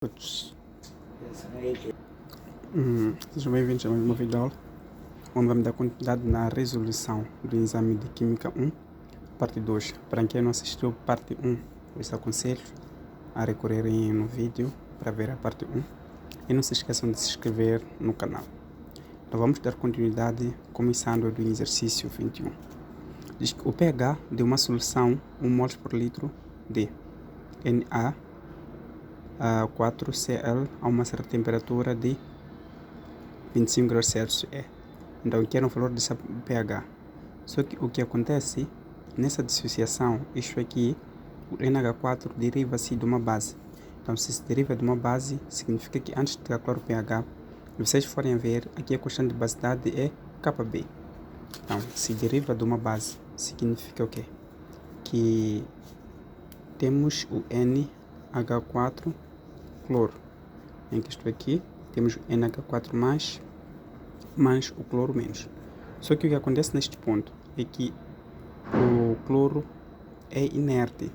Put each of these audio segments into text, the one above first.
Todos. Sejam bem-vindos a mais uma videoaula, onde vamos dar continuidade na resolução do exame de Química 1, parte 2. Para quem não assistiu parte 1, eu os aconselho a recorrerem no vídeo para ver a parte 1 e não se esqueçam de se inscrever no canal. Então vamos dar continuidade começando do exercício 21. Diz que o pH de uma solução 1 mols por litro de Na4Cl a uma certa temperatura de 25 graus Celsius é. Então, quero o valor desse pH. Só que o que acontece nessa dissociação, isto aqui, o NH4 deriva-se de uma base. Então, se se deriva de uma base, significa que antes de calcular o pH, se vocês forem ver, aqui a constante de basidade é Kb. Então, se deriva de uma base, significa o quê? Que temos o NH4 cloro, em que isto aqui temos o NH4 mais o cloro menos. Só que o que acontece neste ponto é que o cloro é inerte,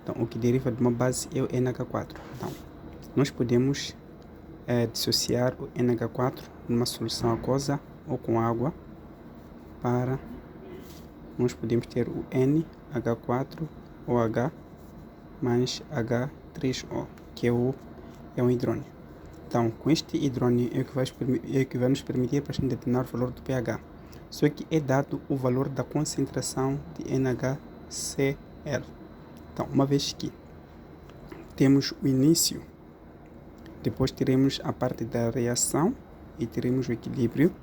então o que deriva de uma base é o NH4. Então nós podemos dissociar o NH4 numa solução aquosa ou com água, para nós podemos ter o NH4OH mais H3O, que é um hidrônio. Então, com este hidrônio é o que vai nos permitir para a gente determinar o valor do pH. Só que é dado o valor da concentração de NaCl. Então, uma vez que temos o início, depois teremos a parte da reação e teremos o equilíbrio.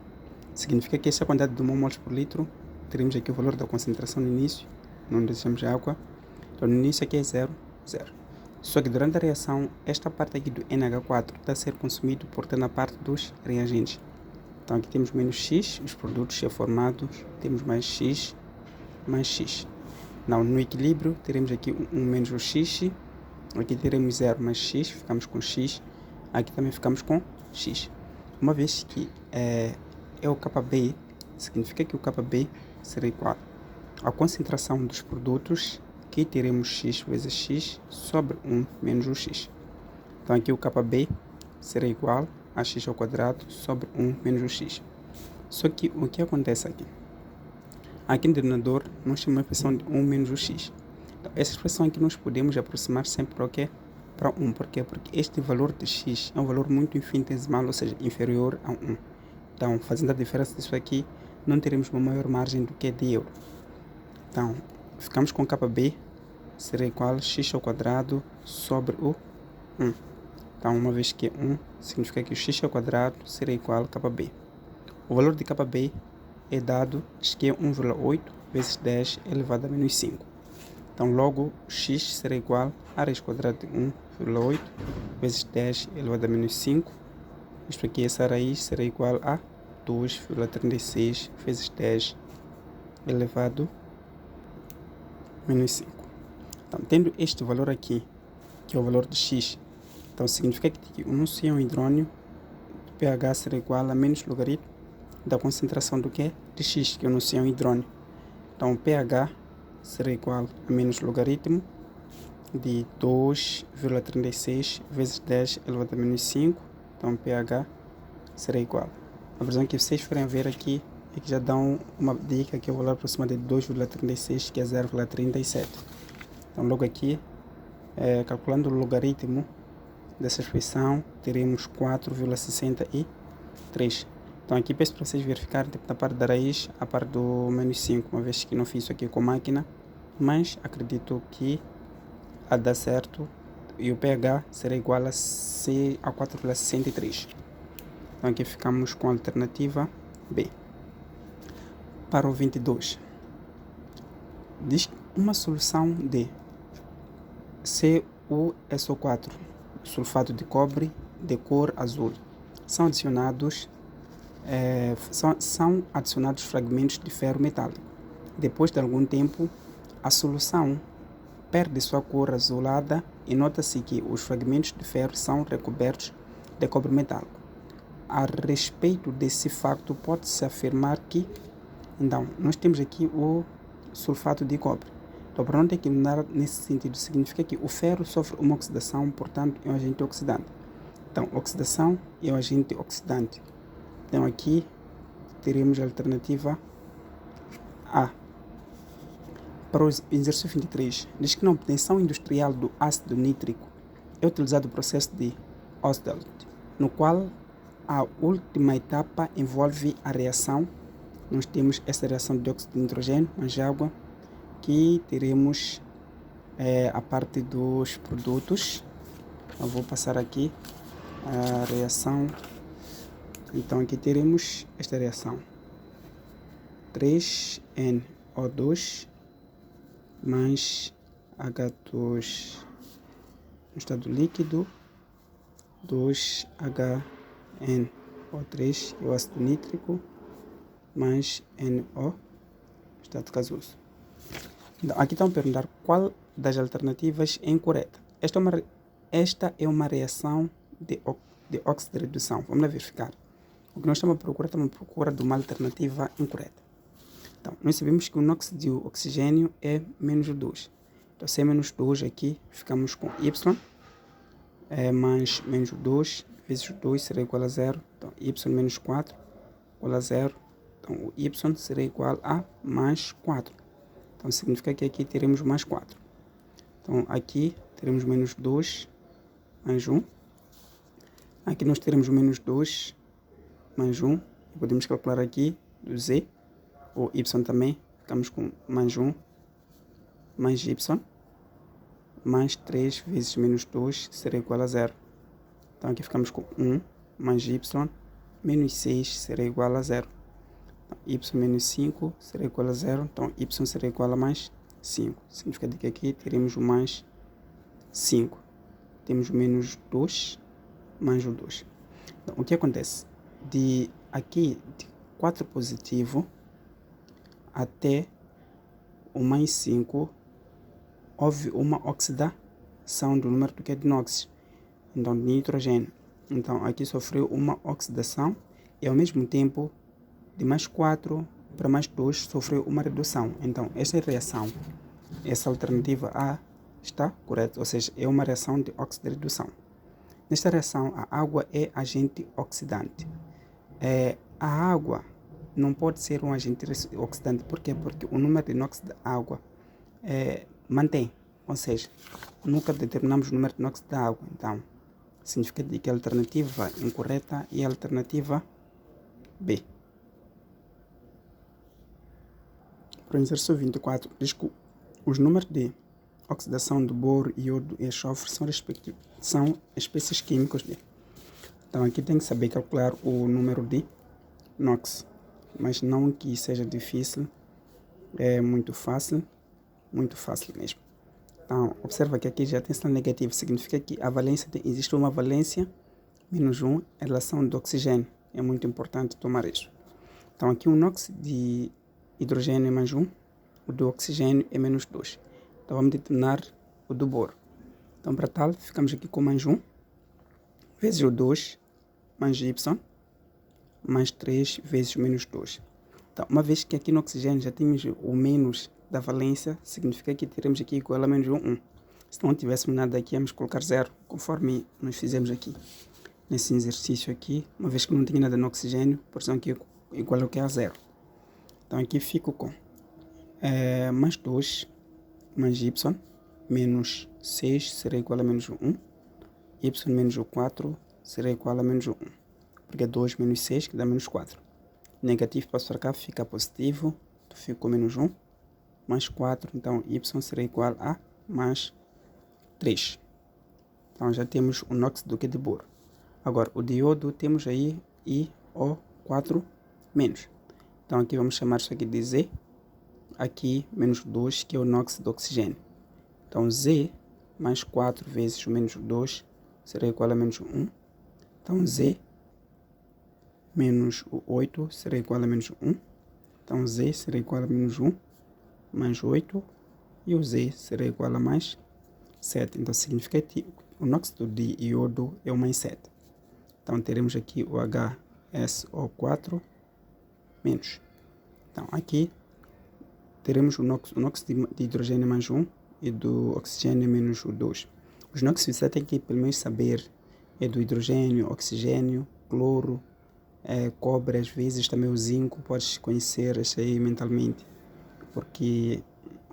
Significa que essa quantidade de 1 mols por litro, teremos aqui o valor da concentração no início, não deixamos água. Então, no início aqui é 0, 0. Só que durante a reação, esta parte aqui do NH4 está a ser consumido por estar na parte dos reagentes. Então aqui temos menos X, os produtos já formados, temos mais X, mais X. Não, no equilíbrio teremos aqui 1 menos o X, aqui teremos 0 mais X, ficamos com X, aqui também ficamos com X. Uma vez que é o Kb, significa que o Kb será igual à concentração dos produtos, aqui teremos x vezes x sobre 1 menos o x. Então aqui o Kb será igual a x ao quadrado sobre 1 menos o x. Só que o que acontece aqui? Aqui no denominador nós temos uma expressão de 1 menos o x. Então, essa expressão aqui nós podemos aproximar sempre para o quê? Para 1. Por quê? Porque este valor de x é um valor muito infinitesimal, ou seja, inferior a 1. Então, fazendo a diferença disso aqui, não teremos uma maior margem do que de euro. Então, ficamos com Kb será igual a x ao quadrado sobre o 1. Então, uma vez que é 1, significa que o x ao quadrado será igual a Kb. O valor de Kb é dado, que é 1,8 vezes 10 elevado a menos 5. Então, logo, x será igual a raiz quadrada de 1,8 vezes 10 elevado a menos 5. Isto aqui, essa raiz será igual a 2,36 vezes 10 elevado a menos 5. Então, tendo este valor aqui, que é o valor de x, então significa que o nosso íon hidrônio, o pH será igual a menos logaritmo da concentração do que? De x, que é o nosso íon hidrônio. Então, o pH será igual a menos logaritmo de 2,36 vezes 10 elevado a menos 5. Então, o pH será igual. A versão que vocês forem ver aqui, é que já dão uma dica que é o valor aproximado de 2,36, que é 0,37. Então, logo aqui, calculando o logaritmo dessa expressão, teremos 4,63. Então, aqui peço para vocês verificarem na parte da raiz, a parte do menos 5, uma vez que não fiz isso aqui com máquina, mas acredito que a dar certo e o pH será igual a 4,63. Então, aqui ficamos com a alternativa B. Para o 22, diz uma solução de CuSO4, sulfato de cobre de cor azul, são adicionados fragmentos de ferro metálico. Depois de algum tempo, a solução perde sua cor azulada e nota-se que os fragmentos de ferro são recobertos de cobre metálico. A respeito desse facto, pode-se afirmar que, então, nós temos aqui o sulfato de cobre. Então, para não ter que mudar nesse sentido, significa que o ferro sofre uma oxidação, portanto, é um agente oxidante. Então, oxidação é um agente oxidante. Então, aqui teremos a alternativa A. Para o exercício 23, diz que na obtenção industrial do ácido nítrico é utilizado o processo de Ostwald, no qual a última etapa envolve a reação. Nós temos essa reação de dióxido de nitrogênio mais água, que teremos a parte dos produtos. Eu vou passar aqui a reação. Então aqui teremos esta reação: 3NO2 mais H2 no estado líquido, 2HNO3 é o ácido nítrico, mais NO no estado gasoso. Então, aqui estão a perguntar qual das alternativas é incorreta. Esta é uma reação de óxido de redução. Vamos lá verificar. O que nós estamos à procura de uma alternativa incorreta. Então, nós sabemos que o nóxido de oxigênio é menos 2. Então, se é menos 2 aqui, ficamos com Y, mais menos 2 vezes 2 será igual a 0. Então, Y menos 4 igual a 0. Então, o Y será igual a mais 4. Então, significa que aqui teremos mais 4. Então, aqui teremos menos 2 mais 1. Aqui nós teremos menos 2 mais 1. E podemos calcular aqui do Z, ou Y também. Ficamos com mais 1 mais Y. Mais 3 vezes menos 2 será igual a 0. Então, aqui ficamos com 1 mais Y. Menos 6 será igual a 0. Y menos 5 será igual a 0, então Y será igual a mais 5. Significa que aqui teremos o mais 5. Temos o menos 2 mais o 2. Então, o que acontece? De 4 positivo até o mais 5, houve uma oxidação do número do que é de NOx, então de nitrogênio. Então, aqui sofreu uma oxidação e ao mesmo tempo de mais 4 para mais 2 sofreu uma redução. Então, esta reação, essa alternativa A está correta, ou seja, é uma reação de óxido de redução. Nesta reação, a água é agente oxidante. A água não pode ser um agente oxidante. Por quê? Porque o número de NOx da água mantém, ou seja, nunca determinamos o número de NOx da água. Então, significa que a alternativa incorreta é a alternativa B. Para o exercício 24, diz que os números de oxidação do boro, iodo e enxofre são espécies químicas de. Então aqui tem que saber calcular o número de NOx, mas não que seja difícil, é muito fácil mesmo. Então observa que aqui já tem sinal negativo, significa que a valência existe uma valência menos 1 em relação do oxigênio. É muito importante tomar isso. Então aqui o NOx de hidrogênio é mais 1, o do oxigênio é menos 2. Então vamos determinar o do boro. Então para tal, ficamos aqui com mais 1, vezes o 2, mais Y, mais 3 vezes menos 2. Então, uma vez que aqui no oxigênio já temos o menos da valência, significa que teremos aqui igual a menos 1. Se não tivéssemos nada aqui, vamos colocar 0, conforme nós fizemos aqui. Nesse exercício aqui, uma vez que não tinha nada no oxigênio, por exemplo, aqui é igual ao que é a 0. Então aqui fico com mais 2 mais Y menos 6 será igual a menos 1. Y menos 4 será igual a menos 1. Porque é 2 menos 6 que dá menos 4. Negativo passa para cá, fica positivo. Então fico com menos 1 mais 4. Então Y será igual a mais 3. Então já temos o NOx do que de boro. Agora o de iodo temos aí IO4 menos. Então aqui vamos chamar isso aqui de Z. Aqui menos 2 que é o NOx do oxigênio. Então Z mais 4 vezes o menos 2 será igual a menos 1. Então Z menos o 8 será igual a menos 1. Então Z será igual a menos 1 mais 8. E o Z será igual a mais 7. Então significa que o NOx de iodo é o mais 7. Então teremos aqui o HSO4 menos. Então aqui teremos o NOx de hidrogênio mais 1 e do oxigênio menos o 2. Os NOx você tem que pelo menos saber é do hidrogênio, oxigênio, cloro, cobre, às vezes também o zinco, podes conhecer isso aí mentalmente, porque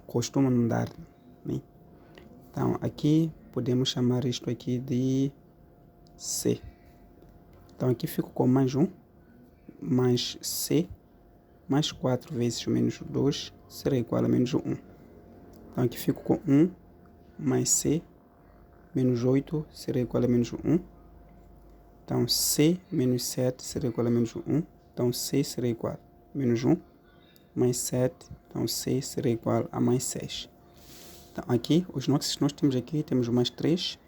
costuma não dar, né? Então aqui podemos chamar isto aqui de C. Então aqui fico com mais 1, mais C, mais 4 vezes menos 2 será igual a menos 1. Então aqui fico com 1 mais C menos 8 será igual a menos 1. Então C menos 7 será igual a menos 1. Então C será igual a menos 1 mais 7. Então C será igual a mais 6. Então aqui os NOx que nós temos aqui, temos mais 3,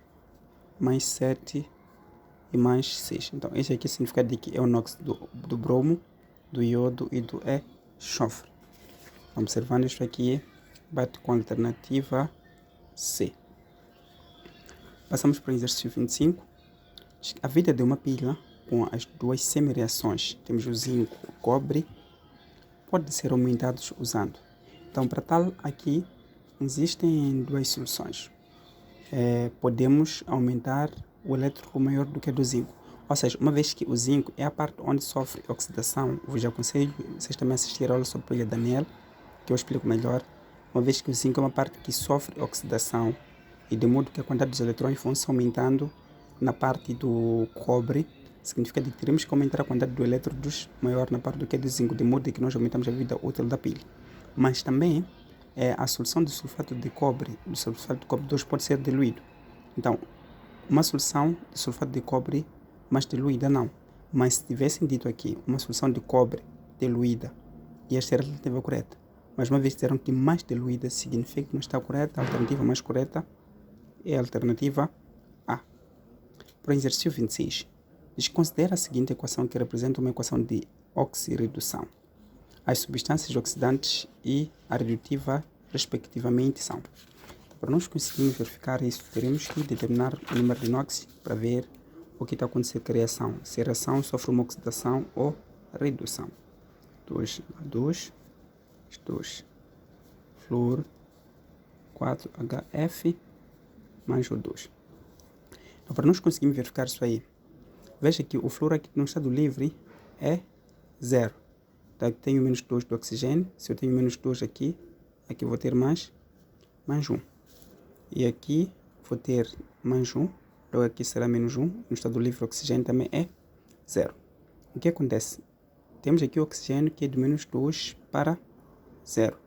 mais 7 e mais 6. Então esse aqui significa de que é o NOx do bromo, do iodo e do enxofre. Observando isto aqui, bate com a alternativa C. Passamos para o exercício 25. A vida de uma pilha com as duas semi-reações, temos o zinco e o cobre, pode ser aumentados usando. Então, para tal, aqui existem duas soluções. Podemos aumentar o elétrico maior do que o do zinco. Ou seja, uma vez que o zinco é a parte onde sofre oxidação, eu vos aconselho vocês também assistir a aula sobre pilha Daniel, que eu explico melhor. Uma vez que o zinco é uma parte que sofre oxidação, e de modo que a quantidade dos eletrões vão se aumentando na parte do cobre, significa que teremos que aumentar a quantidade de elétrodos maior na parte do que é do zinco, de modo que nós aumentamos a vida útil da pilha. Mas também a solução de sulfato de cobre, do sulfato de cobre 2 pode ser diluído. Então, uma solução de sulfato de cobre mais diluída não. Mas se tivessem dito aqui uma solução de cobre diluída, ia ser a alternativa correta. Mas uma vez disseram que mais diluída significa que não está correta, a alternativa mais correta é a alternativa A. Para o exercício 26, desconsidera a seguinte equação que representa uma equação de oxirredução. As substâncias oxidantes e a redutiva, respectivamente, são. Para nós conseguirmos verificar isso, teremos que determinar o número de NOx para ver o que está acontecendo com a reação. Se a reação sofre uma oxidação ou redução. 2, 2, flúor, 4HF, mais o 2. Então, para nós conseguirmos verificar isso aí, veja que o flúor aqui no estado livre é 0. Então, aqui tenho menos 2 do oxigênio. Se eu tenho menos 2 aqui vou ter mais 1. E aqui vou ter mais 1. Logo aqui será menos 1. No estado livre o oxigênio também é 0. O que acontece? Temos aqui o oxigênio que é de menos 2 para 0.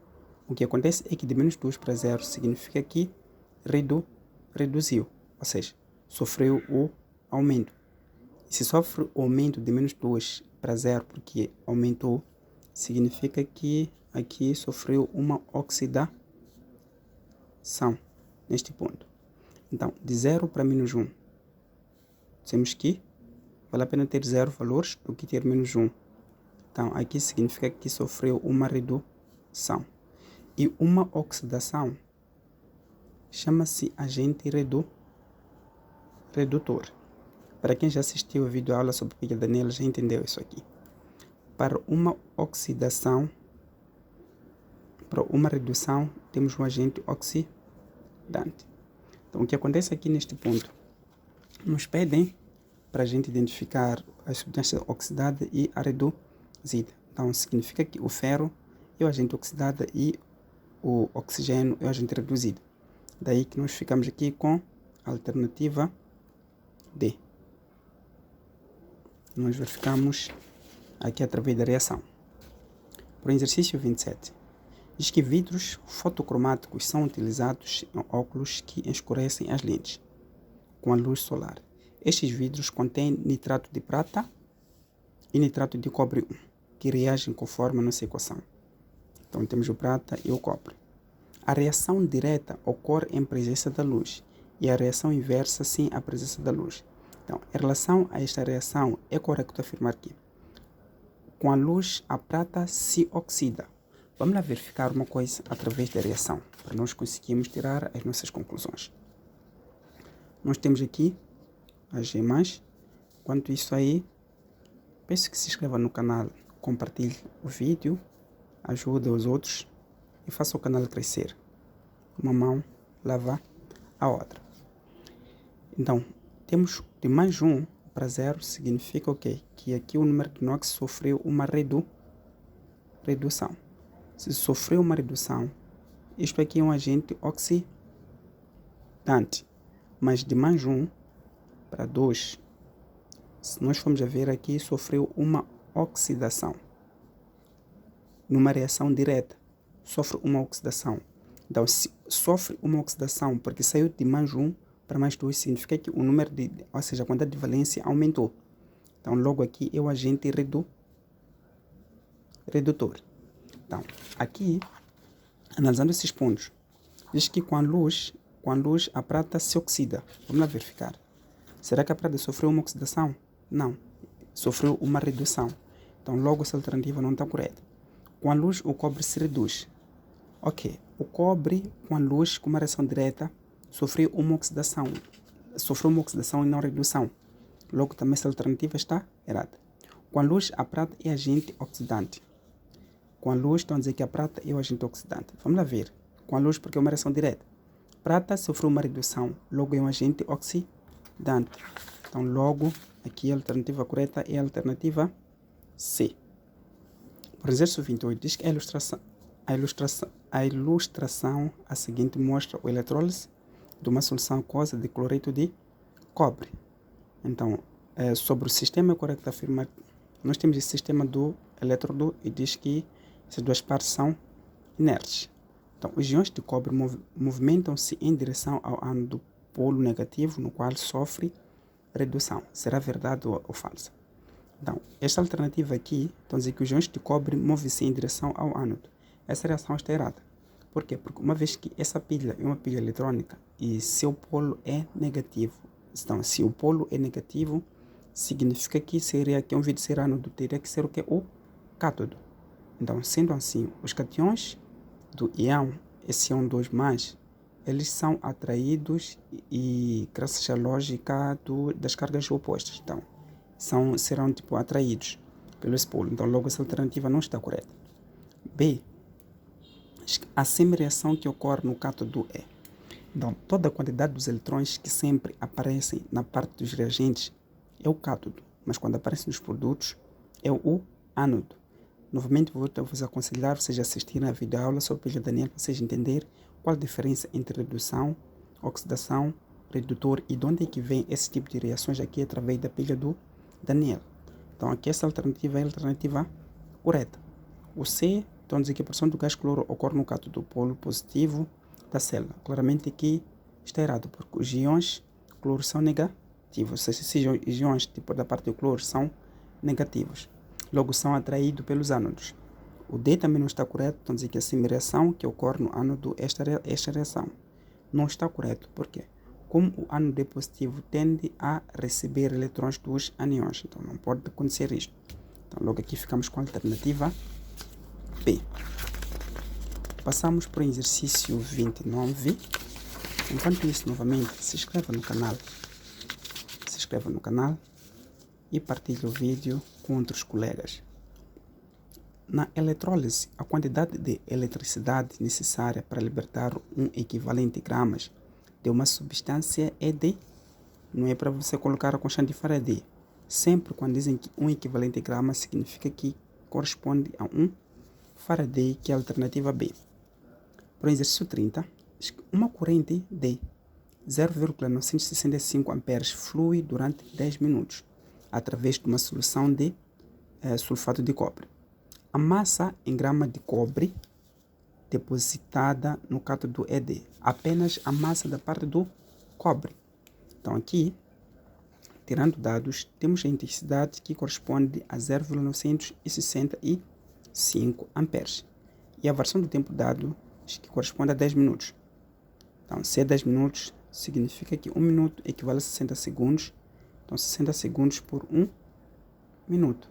O que acontece é que de menos 2 para 0 significa que reduziu, ou seja, sofreu o aumento. E se sofre o aumento de menos 2 para 0 porque aumentou, significa que aqui sofreu uma oxidação neste ponto. Então, de 0 para menos 1, temos que vale a pena ter 0 valores do que ter menos 1. Então, aqui significa que sofreu uma redução. E uma oxidação chama-se agente redutor. Para quem já assistiu o vídeo aula sobre pilha Daniel, já entendeu isso aqui. Para uma oxidação, para uma redução, temos um agente oxidante. Então, o que acontece aqui neste ponto? Nos pedem para a gente identificar a substância oxidada e a reduzida. Então, significa que o ferro é o agente oxidado e o oxigênio é o agente reduzido. Daí que nós ficamos aqui com a alternativa D. Nós verificamos aqui através da reação. Para o exercício 27, diz que vidros fotocromáticos são utilizados em óculos que escurecem as lentes com a luz solar. Estes vidros contêm nitrato de prata e nitrato de cobre 1, que reagem conforme a nossa equação. Então temos o prata e o cobre. A reação direta ocorre em presença da luz e a reação inversa sem a presença da luz. Então, em relação a esta reação, é correto afirmar que com a luz a prata se oxida. Vamos lá verificar uma coisa através da reação, para nós conseguirmos tirar as nossas conclusões. Nós temos aqui a G+. Quanto isso aí, peço que se inscreva no canal, compartilhe o vídeo, ajude os outros e faça o canal crescer. Uma mão lava a outra. Então, temos de mais 1 para 0, significa o quê? Que aqui o número de NOx sofreu uma redução. Se sofreu uma redução, isto aqui é um agente oxidante. Mas de mais 1 para 2, se nós formos a ver aqui, sofreu uma oxidação. Numa reação direta, sofre uma oxidação. Então, se sofre uma oxidação porque saiu de mais 1 para mais 2, significa que o número ou seja, a quantidade de valência aumentou. Então, logo aqui é o agente redutor. Então, aqui, analisando esses pontos, diz que com a luz a prata se oxida. Vamos lá verificar. Será que a prata sofreu uma oxidação? Não. Sofreu uma redução. Então, logo essa alternativa não está correta. Com a luz, o cobre se reduz. Ok. O cobre, com a luz, com uma reação direta, sofreu uma oxidação e não redução. Logo, também essa alternativa está errada. Com a luz, a prata é agente oxidante. Com a luz, estão a dizer que a prata é o agente oxidante. Vamos lá ver. Com a luz, porque é uma reação direta. Prata sofreu uma redução, logo é um agente oxidante. Então, logo, aqui a alternativa correta é a alternativa C. Por exercício 28, diz que a ilustração a seguinte mostra o eletrólise de uma solução aquosa de cloreto de cobre. Então, sobre o sistema correto afirmar, nós temos esse sistema do elétrodo e diz que essas duas partes são inertes. Então, os íons de cobre movimentam-se em direção ao ánodo polo negativo, no qual sofre redução. Será verdade ou falsa? Então, esta alternativa aqui, então dizer que os íons de cobre movem-se em direção ao ánodo. Essa reação está errada. Por quê? Porque uma vez que essa pilha é uma pilha eletrônica e seu polo é negativo, então se o polo é negativo, significa que seria que ao invés de ser ánodo, teria que ser o que? O cátodo. Então, sendo assim, os cationes do íon, esse íon 2+, eles são atraídos e graças à lógica das cargas opostas. Então, serão atraídos pelo esse polo. Então, logo essa alternativa não está correta. B. A semi-reação que ocorre no cátodo é. Então, toda a quantidade dos eletrões que sempre aparecem na parte dos reagentes é o cátodo, mas quando aparecem nos produtos é o ánodo. Novamente, vou vos aconselhar vocês a assistirem a videoaula sobre pilha Daniel para vocês entenderem qual a diferença entre redução, oxidação, redutor e de onde é que vem esse tipo de reações aqui através da pilha do Daniel. Então, aqui essa alternativa é a alternativa correta. O C, então dizer que a produção do gás cloro ocorre no cátodo polo positivo da célula. Claramente aqui está errado, porque os íons cloro são negativos. Ou seja, esses íons da parte do cloro são negativos. Logo são atraídos pelos ánodos. O D também não está correto, então dizer que a semi-reação que ocorre no ánodo, esta reação não está correto. Por quê? Como o ánodo é positivo, tende a receber eletrões dos anions. Então não pode acontecer isto. Então logo aqui ficamos com a alternativa B. Passamos para o exercício 29. Enquanto isso, novamente, se inscreva no canal e partilhe o vídeo com outros colegas. Na eletrólise, a quantidade de eletricidade necessária para libertar um equivalente gramas de uma substância é de, não é para você colocar a constante de Faraday. Sempre quando dizem que um equivalente grama, significa que corresponde a um Faraday, que é a alternativa B. Para o exercício 30, uma corrente de 0,965 amperes flui durante 10 minutos através de uma solução de sulfato de cobre. A massa em grama de cobre depositada no cátodo é de apenas a massa da parte do cobre. Então aqui, tirando dados, temos a intensidade que corresponde a 0,965 amperes. E a variação do tempo dado, que corresponde a 10 minutos. Então, se é 10 minutos, significa que 1 minuto equivale a 60 segundos. Então, 60 segundos por 1 minuto.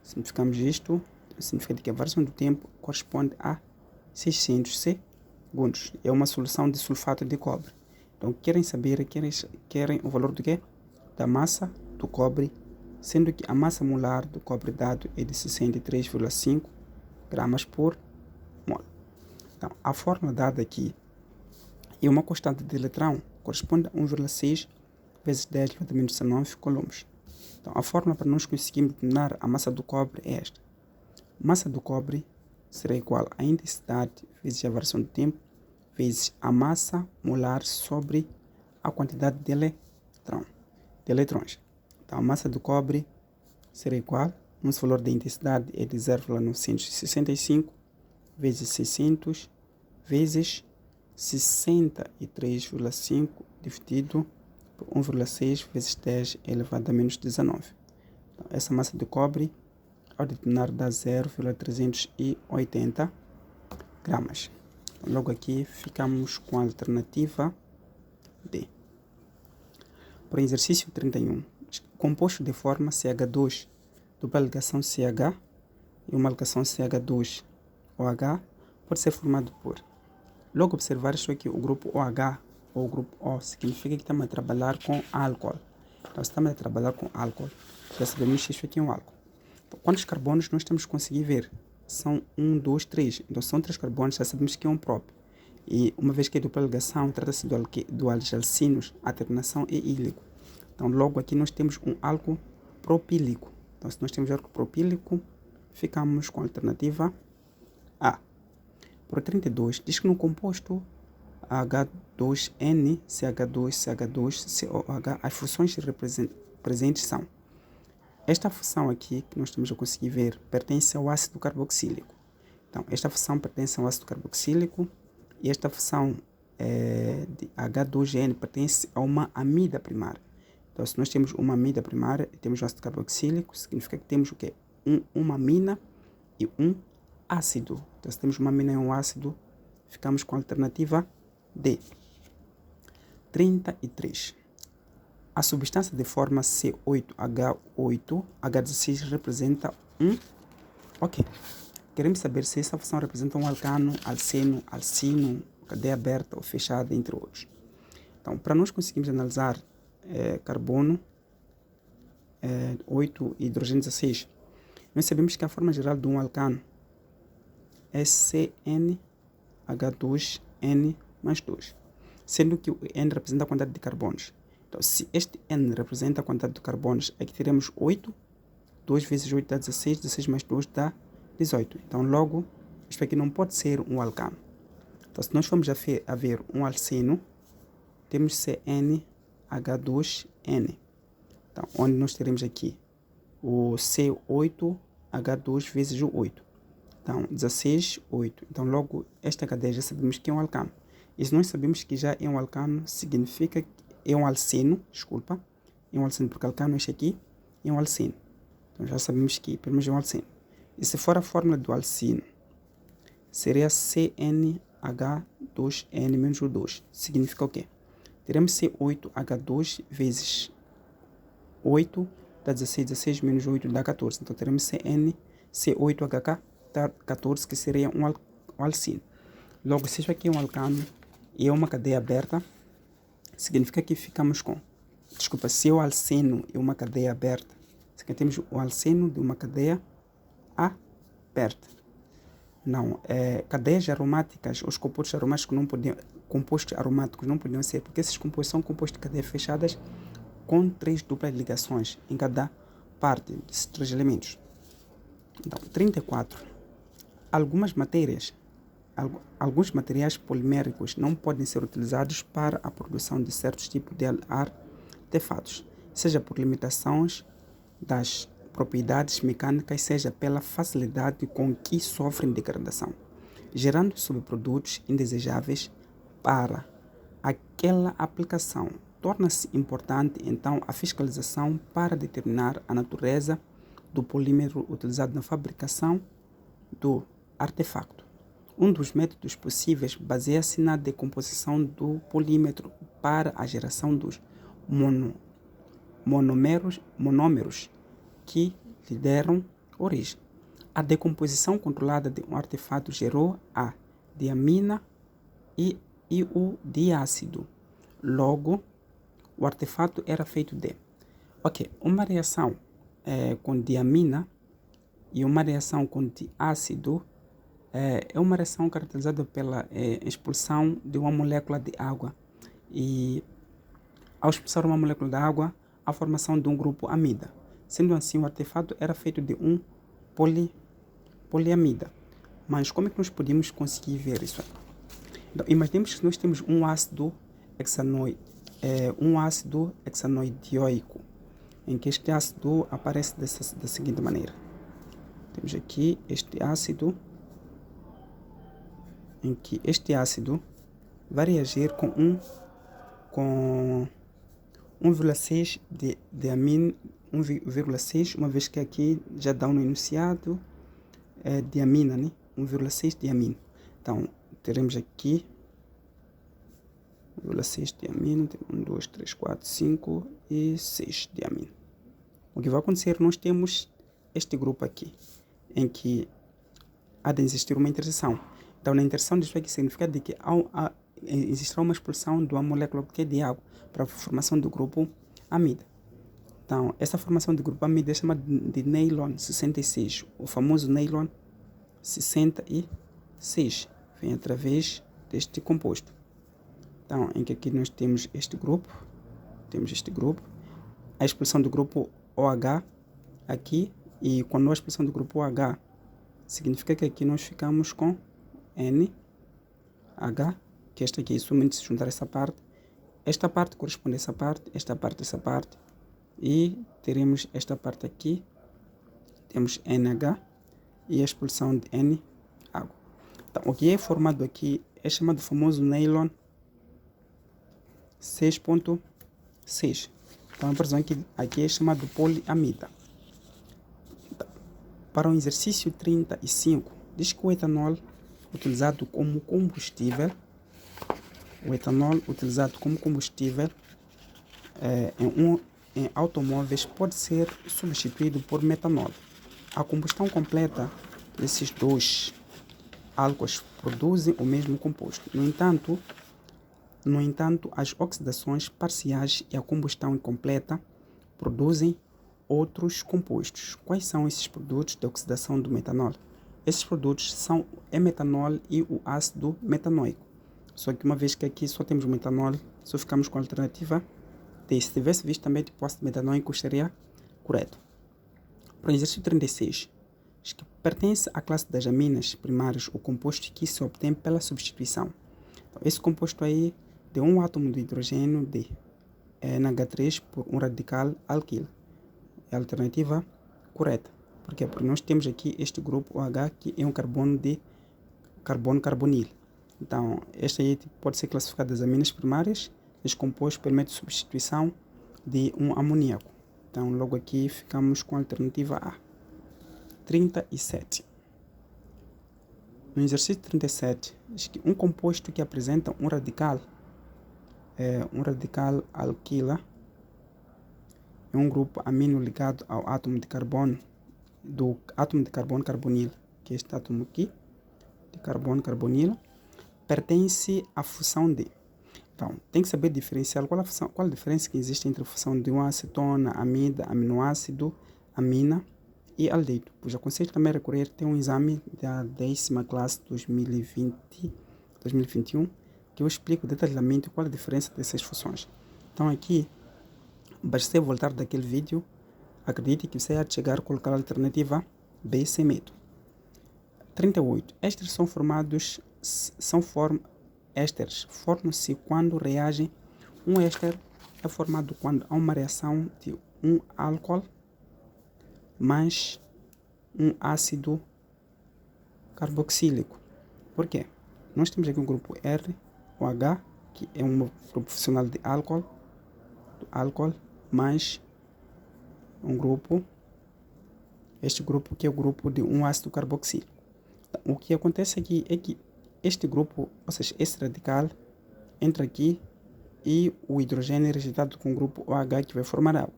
Simplificamos isto, significa que a variação do tempo corresponde a 600 segundos. É uma solução de sulfato de cobre. Então, querem o valor do quê? Da massa do cobre, sendo que a massa molar do cobre dado é de 63,5 gramas por mol. Então, a fórmula dada aqui é uma constante de eletrão, corresponde a 1,6 vezes 10 elevado a menos 19 coulombs. Então, a fórmula para nós conseguirmos determinar a massa do cobre é esta. A massa do cobre será igual à intensidade vezes a variação do tempo vezes a massa molar sobre a quantidade de eletrões. Então, a massa do cobre será igual, nosso valor de intensidade é de 0,965 vezes 600 vezes 63,5 dividido por 1,6 vezes 10 elevado a menos 19. Então, essa massa de cobre, ao determinar, dá 0,380 gramas. Então, logo aqui ficamos com a alternativa D. Para o exercício 31, composto de forma CH2, dupla ligação CH e uma ligação CH2OH pode ser formado por. Logo observar isso aqui, o grupo OH ou o grupo O, significa que estamos a trabalhar com álcool. Então, se estamos a trabalhar com álcool, já sabemos que isso aqui é um álcool. Então, quantos carbonos nós temos que conseguir ver? São 1, 2, 3. Então, são 3 carbonos, já sabemos que é um próprio. E uma vez que é dupla ligação, trata-se do alcinos, a terminação é ílico. Então, logo aqui nós temos um álcool propílico. Então, se nós temos álcool propílico, ficamos com a alternativa A. Para o 32, diz que no composto H2N, CH2, CH2, COH, as funções presentes são. Esta função aqui, que nós estamos a conseguir ver, pertence ao ácido carboxílico. Então, esta função pertence ao ácido carboxílico e esta função de H2N pertence a uma amida primária. Então, se nós temos uma amida primária e temos o ácido carboxílico, significa que temos o quê? Uma amina e um ácido. Então, se temos uma amina e um ácido, ficamos com a alternativa D. 33. A substância de forma C8H8, H16 representa um... Ok. Queremos saber se essa função representa um alcano, alceno, alcino, cadeia aberta ou fechada, entre outros. Então, para nós conseguirmos analisar carbono 8 e hidrogênio 16, nós sabemos que a forma geral de um alcano é CnH2n mais 2, sendo que o N representa a quantidade de carbonos. Então, se este N representa a quantidade de carbonos, aqui teremos 8, 2 vezes 8 dá 16, 16 mais 2 dá 18. Então, logo, isto aqui não pode ser um alcano. Então, se nós formos a ver um alceno, temos CnH2n. Então, onde nós teremos aqui o C8H2 vezes o 8. Então, 16, 8. Então, logo, esta cadeia já sabemos que é um alcano. E se nós sabemos que já é um alcano, significa que é um alceno, é um alceno, porque alcano este aqui é um alceno. Então, já sabemos que pelo menos é um alceno. E se for a fórmula do alceno, seria CnH2n menos o 2. Significa o quê? Teremos C8H2 vezes 8 dá 16, 16 menos 8 dá 14. Então, teremos C8H14, que seria um alceno. Logo, se isso aqui é um alcano e é uma cadeia aberta, significa que ficamos com... Desculpa, se o alceno é uma cadeia aberta, significa que temos o alceno de uma cadeia aberta. Não, cadeias aromáticas, os compostos aromáticos não podiam ser, porque esses compostos são compostos de cadeias fechadas com 3 duplas ligações em cada parte desses 3 elementos. Então, 34. Alguns materiais poliméricos não podem ser utilizados para a produção de certos tipos de artefatos, seja por limitações das propriedades mecânicas, seja pela facilidade com que sofrem degradação, gerando subprodutos indesejáveis para aquela aplicação. Torna-se importante, então, a fiscalização para determinar a natureza do polímero utilizado na fabricação do artefacto. Um dos métodos possíveis baseia-se na decomposição do polímero para a geração dos monômeros que lhe deram origem. A decomposição controlada de um artefato gerou a diamina e o diácido. Logo, o artefato era feito de... uma reação com diamina e uma reação com diácido é uma reação caracterizada pela expulsão de uma molécula de água. E ao expulsar uma molécula de água, a formação de um grupo amida. Sendo assim, o artefato era feito de um poliamida. Mas como é que nós podemos conseguir ver isso? Então, imaginemos que nós temos um ácido hexanoidioico, em que este ácido aparece da seguinte maneira. Temos aqui este ácido, em que este ácido vai reagir com 1,6 de amino, 1,6, uma vez que aqui já dá um enunciado de amina, né? 1,6 de amino. Então, teremos aqui 1,6 de amino, 1, 2, 3, 4, 5 e 6 de amino. O que vai acontecer, nós temos este grupo aqui, em que há de existir uma interseção. Então, na interseção disso aqui significa de que existirá uma expulsão de uma molécula que é de água para a formação do grupo amida. Então, essa formação do grupo amida é chamada de nylon 66, o famoso nylon 66, vem através deste composto. Então, em que aqui nós temos este grupo, a expulsão do grupo OH aqui, e quando a expulsão do grupo OH, significa que aqui nós ficamos com NH, que esta aqui, somente se juntar esta parte corresponde a essa parte, esta parte, e teremos esta parte aqui, temos NH e a expulsão de N, água. Então, o que é formado aqui é chamado famoso nylon 6.6. Então, por exemplo, aqui é chamado poliamida. Então, para o exercício 35, diz que o etanol utilizado como combustível em automóveis pode ser substituído por metanol. A combustão completa desses dois álcools produzem o mesmo composto. No entanto, as oxidações parciais e a combustão incompleta produzem outros compostos. Quais são esses produtos de oxidação do metanol? Esses produtos são o metanol e o ácido metanoico. Só que uma vez que aqui só temos o metanol, só ficamos com a alternativa D. Se tivesse visto também tipo ácido metanoico, seria correto. Para o exercício 36, que pertence à classe das aminas primárias, o composto que se obtém pela substituição. Então, esse composto aí de um átomo de hidrogênio de NH3 por um radical alquilo. É a alternativa correta. Por quê? Porque nós temos aqui este grupo OH que é um carbono de carbono carbonil. Então, este aí pode ser classificado das aminas primárias. Este composto permite substituição de um amoníaco. Então, logo aqui ficamos com a alternativa A. 37. No exercício 37, diz que um composto que apresenta um radical alquila é um grupo amino ligado ao átomo de carbono, do átomo de carbono carbonil, que é este átomo aqui, de carbono carbonil, pertence à fusão de. Então, tem que saber diferenciar qual a diferença que existe entre a fusão de uma acetona, amida, aminoácido, amina e aldeído. Pois aconselho também a recorrer, tem um exame da 10ª classe 2021, que eu explico detalhadamente qual a diferença dessas fusões. Então aqui, basta voltar daquele vídeo, acredite que você há de chegar a colocar a alternativa B sem medo. 38. Ésteres ésteres formam-se quando reagem. Um éster é formado quando há uma reação de um álcool mais um ácido carboxílico. Por quê? Nós temos aqui um grupo R, o H, que é um grupo funcional de álcool, mais um grupo, este grupo que é o grupo de um ácido carboxílico. Então, o que acontece aqui é que este grupo, ou seja, esse radical, entra aqui e o hidrogênio é rejeitado com o grupo OH que vai formar água.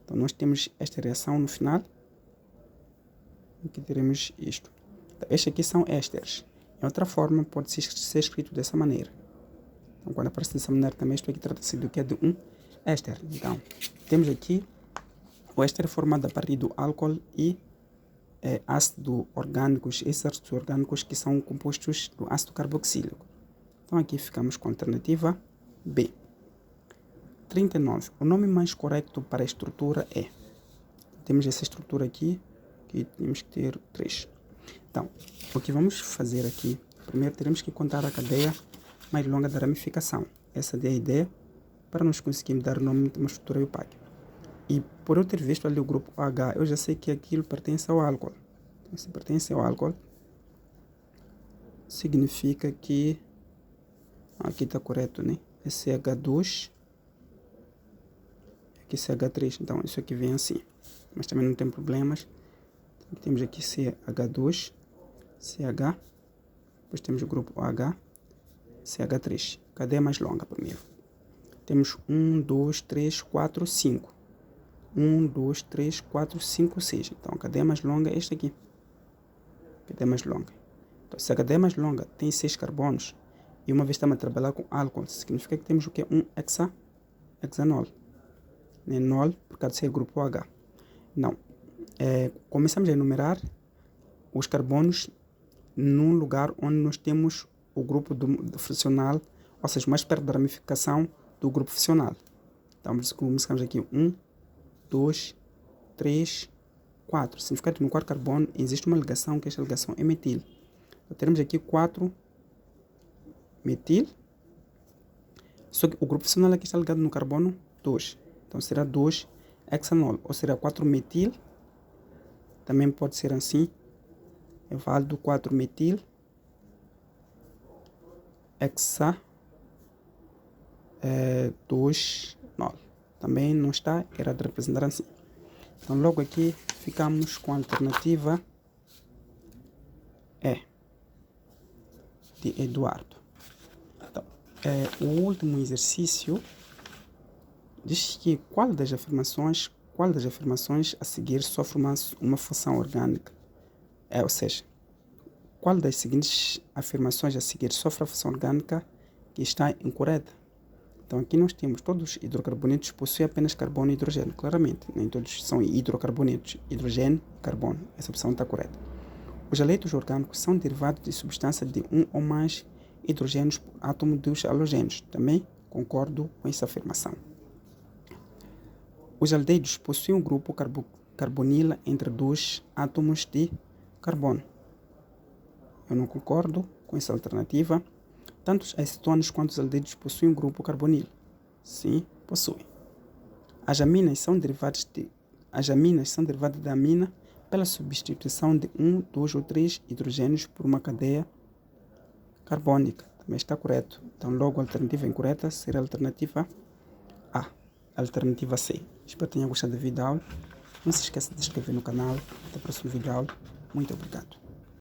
Então nós temos esta reação no final, aqui teremos isto. Então, estes aqui são ésteres. Em outra forma, pode ser escrito dessa maneira. Então, quando aparece dessa maneira, também isto aqui trata-se do que é de um éster. Então, temos aqui o éster formado a partir do álcool e ácido orgânicos, esses ácidos orgânicos que são compostos do ácido carboxílico. Então, aqui ficamos com a alternativa B. 39. O nome mais correto para a estrutura é... Temos essa estrutura aqui, que temos que ter 3. Então, o que vamos fazer aqui, primeiro teremos que contar a cadeia mais longa da ramificação. Essa é a ideia para nós conseguirmos dar o nome de uma estrutura Yupaq. E por eu ter visto ali o grupo H, eu já sei que aquilo pertence ao álcool. Então, se pertence ao álcool, significa que... Aqui está correto, né? Esse é H2, aqui esse é H3, então isso aqui vem assim. Mas também não tem problemas. Temos aqui CH2, CH, depois temos o grupo H, CH3. Cadeia mais longa primeiro. Temos 1, 2, 3, 4, 5. 1, 2, 3, 4, 5, 6. Então a cadeia mais longa é esta aqui. Cadeia mais longa. Então, se a cadeia mais longa tem 6 carbonos, e uma vez estamos a trabalhar com álcool, significa que temos o que? Um hexanol. Né? Nol, por causa de ser grupo H. Não. Começamos a enumerar os carbonos num lugar onde nós temos o grupo do funcional, ou seja, mais perto da ramificação do grupo funcional. Então, começamos aqui 1, 2, 3, 4. Significa que no quarto carbono existe uma ligação, que esta ligação é metil. Então, teremos aqui 4 metil, só que o grupo funcional aqui está ligado no carbono 2. Então, será 2 hexanol, ou será 4 metil. Também pode ser assim. É válido 4 metil hexa 2 nol. Também não está errado de representar assim. Então logo aqui ficamos com a alternativa E de Eduardo. Então, o último exercício diz que qual das afirmações a seguir sofre uma fusão orgânica? Ou seja, qual das seguintes afirmações a seguir sofre a fusão orgânica que está incorreta? Então aqui nós temos todos os hidrocarbonetos possuem apenas carbono e hidrogênio, claramente. Nem todos são hidrocarbonetos, hidrogênio e carbono. Essa opção está correta. Os haletos orgânicos são derivados de substância de um ou mais hidrogênios por átomo dos halogênios. Também concordo com essa afirmação. Os aldehídos possuem um grupo carbonila entre 2 átomos de carbono. Eu não concordo com essa alternativa. Tanto os acetonas quanto os aldehídos possuem um grupo carbonilo. Sim, possuem. As aminas são derivadas da amina pela substituição de 1, 2 ou 3 hidrogênios por uma cadeia carbônica. Também está correto. Então, logo a alternativa incorreta será a alternativa A. Alternativa C. Espero que tenham gostado da videoaula. Não se esqueça de se inscrever no canal. Até o próximo videoaula. Muito obrigado.